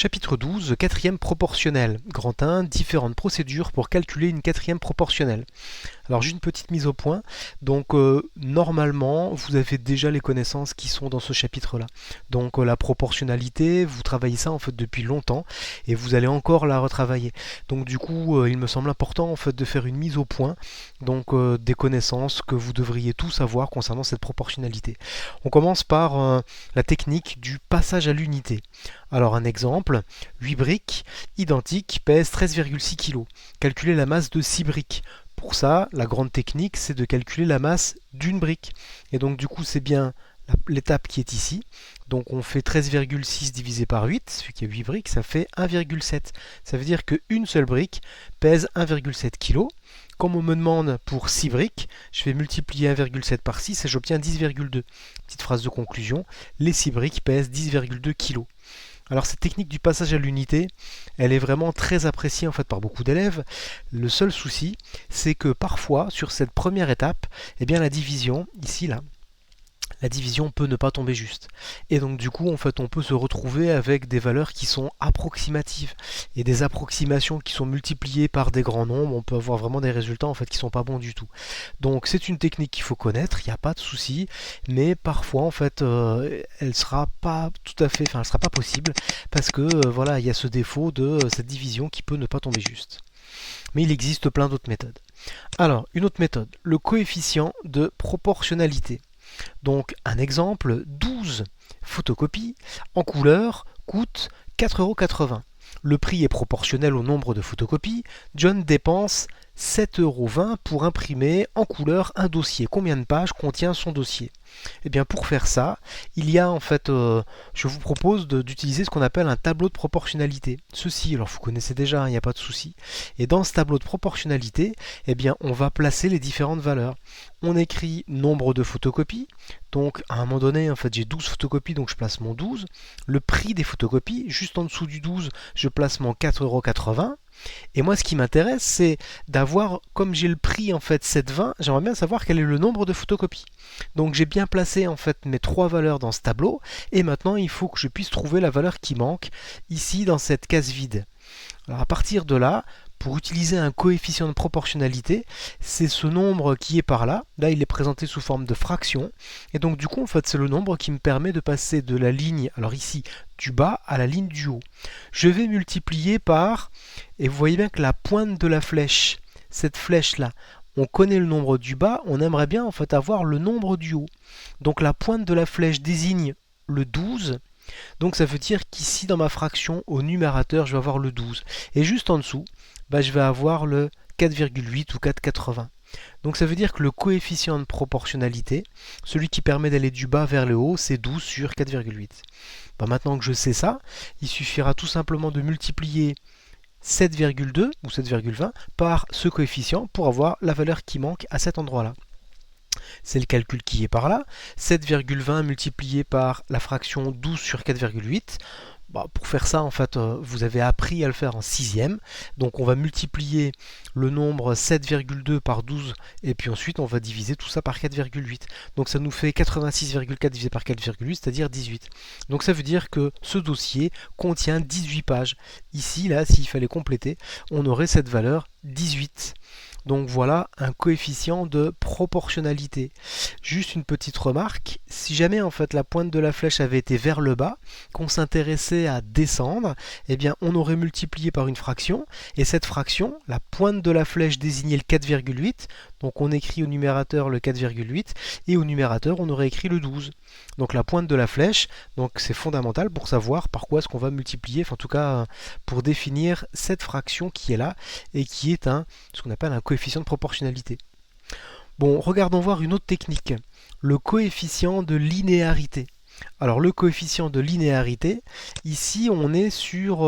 Chapitre 12, quatrième proportionnelle. Grand 1, différentes procédures pour calculer une quatrième proportionnelle. Alors juste une petite mise au point. Donc normalement, vous avez déjà les connaissances qui sont dans ce chapitre-là. Donc la proportionnalité, vous travaillez ça en fait depuis longtemps et vous allez encore la retravailler. Donc du coup, il me semble important en fait de faire une mise au point. Donc des connaissances que vous devriez tous avoir concernant cette proportionnalité. On commence par la technique du passage à l'unité. Alors un exemple, 8 briques identiques pèsent 13,6 kg. Calculez la masse de 6 briques. Pour ça, la grande technique, c'est de calculer la masse d'une brique. Et donc du coup, c'est bien l'étape qui est ici. Donc on fait 13,6 divisé par 8, celui qui a 8 briques, ça fait 1,7. Ça veut dire qu'une seule brique pèse 1,7 kg. Comme on me demande pour 6 briques, je vais multiplier 1,7 par 6 et j'obtiens 10,2. Petite phrase de conclusion, les 6 briques pèsent 10,2 kg. Alors cette technique du passage à l'unité, elle est vraiment très appréciée en fait par beaucoup d'élèves. Le seul souci, c'est que parfois sur cette première étape, eh bien la division, ici là, la division peut ne pas tomber juste. Et donc du coup, en fait, on peut se retrouver avec des valeurs qui sont approximatives. Et des approximations qui sont multipliées par des grands nombres, on peut avoir vraiment des résultats en fait qui sont pas bons du tout. Donc c'est une technique qu'il faut connaître, il n'y a pas de souci, mais parfois en fait, elle sera pas tout à fait, enfin, elle sera pas possible parce que voilà, il y a ce défaut de cette division qui peut ne pas tomber juste. Mais il existe plein d'autres méthodes. Alors, une autre méthode, le coefficient de proportionnalité. Donc un exemple, 12 photocopies en couleur coûtent 4,80 €. Le prix est proportionnel au nombre de photocopies. John dépense 7,20 € pour imprimer en couleur un dossier. Combien de pages contient son dossier? Eh bien pour faire ça, il y a en fait, je vous propose d'utiliser ce qu'on appelle un tableau de proportionnalité. Ceci, alors vous connaissez déjà, il n'y a pas de souci. Et dans ce tableau de proportionnalité, eh bien on va placer les différentes valeurs. On écrit nombre de photocopies. Donc à un moment donné, en fait, j'ai 12 photocopies, donc je place mon 12. Le prix des photocopies, juste en dessous du 12, je place mon 4,80 €. Et moi, ce qui m'intéresse, c'est d'avoir, comme j'ai le prix en fait 7,20, j'aimerais bien savoir quel est le nombre de photocopies. Donc j'ai bien placé en fait mes trois valeurs dans ce tableau, et maintenant il faut que je puisse trouver la valeur qui manque ici dans cette case vide. Alors à partir de là, pour utiliser un coefficient de proportionnalité, c'est ce nombre qui est par là. Là, il est présenté sous forme de fraction. Et donc, du coup, en fait, c'est le nombre qui me permet de passer de la ligne, alors ici, du bas à la ligne du haut. Je vais multiplier par, et vous voyez bien que la pointe de la flèche, cette flèche-là, on connaît le nombre du bas, on aimerait bien en fait avoir le nombre du haut. Donc la pointe de la flèche désigne le 12. Donc ça veut dire qu'ici dans ma fraction, au numérateur, je vais avoir le 12. Et juste en dessous, je vais avoir le 4,8 ou 4,80. Donc ça veut dire que le coefficient de proportionnalité, celui qui permet d'aller du bas vers le haut, c'est 12 sur 4,8. Maintenant que je sais ça, il suffira tout simplement de multiplier 7,2 ou 7,20 par ce coefficient pour avoir la valeur qui manque à cet endroit-là. C'est le calcul qui est par là. 7,20 multiplié par la fraction 12 sur 4,8. Pour faire ça, en fait, vous avez appris à le faire en sixième. Donc on va multiplier le nombre 7,2 par 12 et puis ensuite on va diviser tout ça par 4,8. Donc ça nous fait 86,4 divisé par 4,8, c'est-à-dire 18. Donc ça veut dire que ce dossier contient 18 pages. Ici, là, s'il fallait compléter, on aurait cette valeur 18. Donc voilà un coefficient de proportionnalité. Juste une petite remarque, si jamais en fait la pointe de la flèche avait été vers le bas, qu'on s'intéressait à descendre, eh bien on aurait multiplié par une fraction, et cette fraction, la pointe de la flèche désignait le 4,8, donc on écrit au numérateur le 4,8, et au numérateur on aurait écrit le 12. Donc la pointe de la flèche, donc c'est fondamental pour savoir par quoi est-ce qu'on va multiplier, enfin en tout cas pour définir cette fraction qui est là, et qui est ce qu'on appelle un coefficient de proportionnalité. Bon, regardons voir une autre technique, le coefficient de linéarité. Alors le coefficient de linéarité, ici on est sur,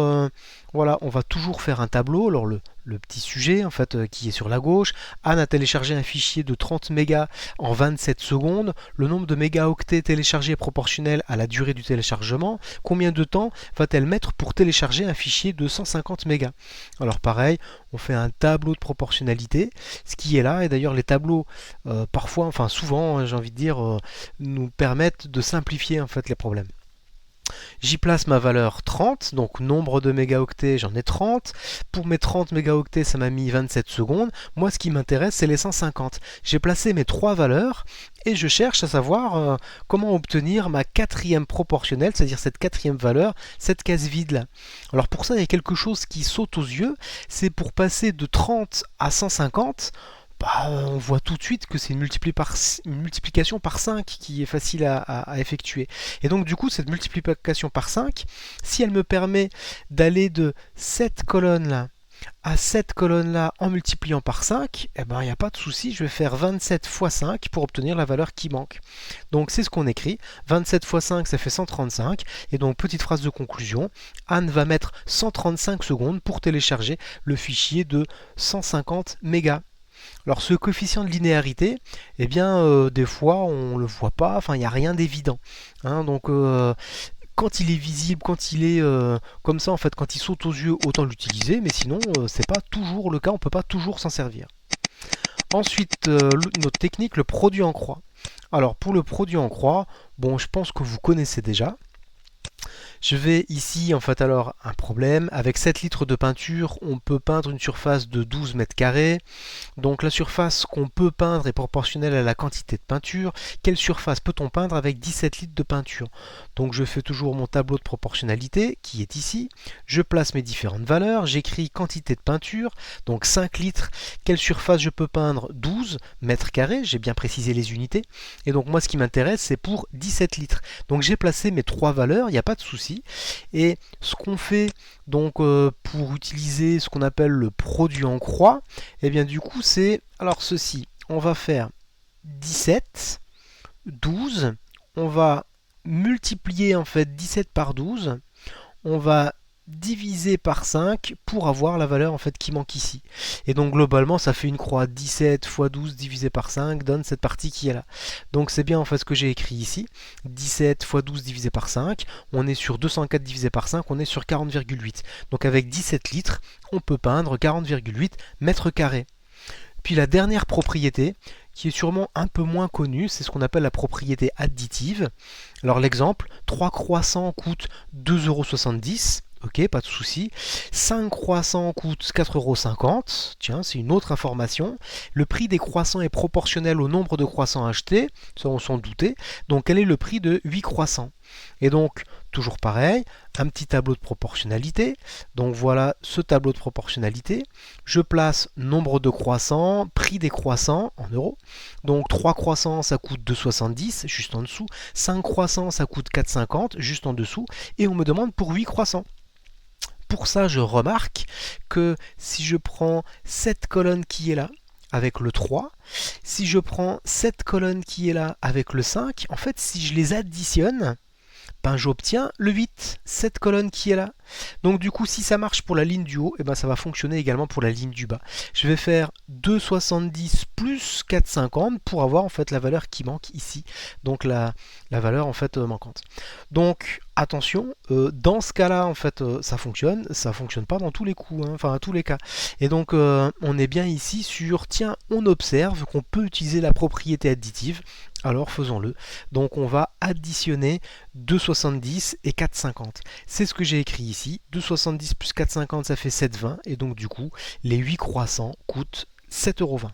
voilà, on va toujours faire un tableau. Alors le petit sujet en fait qui est sur la gauche, Anne a téléchargé un fichier de 30 mégas en 27 secondes. Le nombre de mégaoctets téléchargés est proportionnel à la durée du téléchargement. Combien de temps va-t-elle mettre pour télécharger un fichier de 150 mégas? Alors pareil, on fait un tableau de proportionnalité, ce qui est là, et d'ailleurs les tableaux parfois, enfin souvent, j'ai envie de dire, nous permettent de simplifier en fait les problèmes. J'y place ma valeur 30, donc nombre de mégaoctets, j'en ai 30. Pour mes 30 mégaoctets, ça m'a mis 27 secondes. Moi, ce qui m'intéresse, c'est les 150. J'ai placé mes trois valeurs et je cherche à savoir comment obtenir ma quatrième proportionnelle, c'est-à-dire cette quatrième valeur, cette case vide là. Alors pour ça, il y a quelque chose qui saute aux yeux, c'est pour passer de 30 à 150. On voit tout de suite que c'est une multiplication par 5 qui est facile à effectuer. Et donc du coup, cette multiplication par 5, si elle me permet d'aller de cette colonne-là à cette colonne-là en multipliant par 5, eh ben, il n'y a pas de souci, je vais faire 27 fois 5 pour obtenir la valeur qui manque. Donc c'est ce qu'on écrit, 27 fois 5 ça fait 135, et donc petite phrase de conclusion, Anne va mettre 135 secondes pour télécharger le fichier de 150 mégas. Alors ce coefficient de linéarité, eh bien des fois on ne le voit pas, enfin il n'y a rien d'évident. Donc quand il est visible, quand il est comme ça en fait, quand il saute aux yeux, autant l'utiliser, mais sinon c'est pas toujours le cas, on peut pas toujours s'en servir. Ensuite, notre technique, le produit en croix. Alors pour le produit en croix, bon je pense que vous connaissez déjà. Je vais ici, en fait, alors, un problème. Avec 7 litres de peinture, on peut peindre une surface de 12 mètres carrés. Donc la surface qu'on peut peindre est proportionnelle à la quantité de peinture. Quelle surface peut-on peindre avec 17 litres de peinture? Donc je fais toujours mon tableau de proportionnalité, qui est ici. Je place mes différentes valeurs. J'écris quantité de peinture, donc 5 litres. Quelle surface je peux peindre? 12 mètres carrés. J'ai bien précisé les unités. Et donc moi, ce qui m'intéresse, c'est pour 17 litres. Donc j'ai placé mes trois valeurs, il n'y a pas de souci. Et ce qu'on fait donc pour utiliser ce qu'on appelle le produit en croix, et bien du coup c'est alors ceci, on va faire 17, 12, on va multiplier en fait 17 par 12, on va diviser par 5 pour avoir la valeur en fait qui manque ici. Et donc globalement ça fait une croix. 17 fois 12 divisé par 5 donne cette partie qui est là. Donc c'est bien en fait ce que j'ai écrit ici. 17 fois 12 divisé par 5, on est sur 204 divisé par 5, on est sur 40,8. Donc avec 17 litres, on peut peindre 40,8 mètres carrés. Puis la dernière propriété, qui est sûrement un peu moins connue, c'est ce qu'on appelle la propriété additive. Alors l'exemple, 3 croissants coûtent 2,70 €. Ok, pas de souci. 5 croissants coûtent 4,50 €. Tiens, c'est une autre information. Le prix des croissants est proportionnel au nombre de croissants achetés. Ça, on s'en doutait. Donc, quel est le prix de 8 croissants? Et donc, toujours pareil, un petit tableau de proportionnalité. Donc, voilà ce tableau de proportionnalité. Je place nombre de croissants, prix des croissants en euros. Donc, 3 croissants, ça coûte 2,70 €, juste en dessous. 5 croissants, ça coûte 4,50 €, juste en dessous. Et on me demande pour 8 croissants. Pour ça, je remarque que si je prends cette colonne qui est là, avec le 3, si je prends cette colonne qui est là, avec le 5, en fait, si je les additionne, ben, j'obtiens le 8, cette colonne qui est là. Donc du coup, si ça marche pour la ligne du haut, et ben, ça va fonctionner également pour la ligne du bas. Je vais faire 2,70 plus 4,50 pour avoir en fait la valeur qui manque ici. Donc la valeur en fait manquante. Donc attention, dans ce cas-là, en fait, ça fonctionne pas dans tous les coups, enfin à tous les cas. Et donc on est bien ici sur, tiens, on observe qu'on peut utiliser la propriété additive. Alors faisons-le. Donc on va additionner 2,70 et 4,50. C'est ce que j'ai écrit ici. 2,70 plus 4,50 ça fait 7,20. Et donc du coup, les 8 croissants coûtent 7,20 €.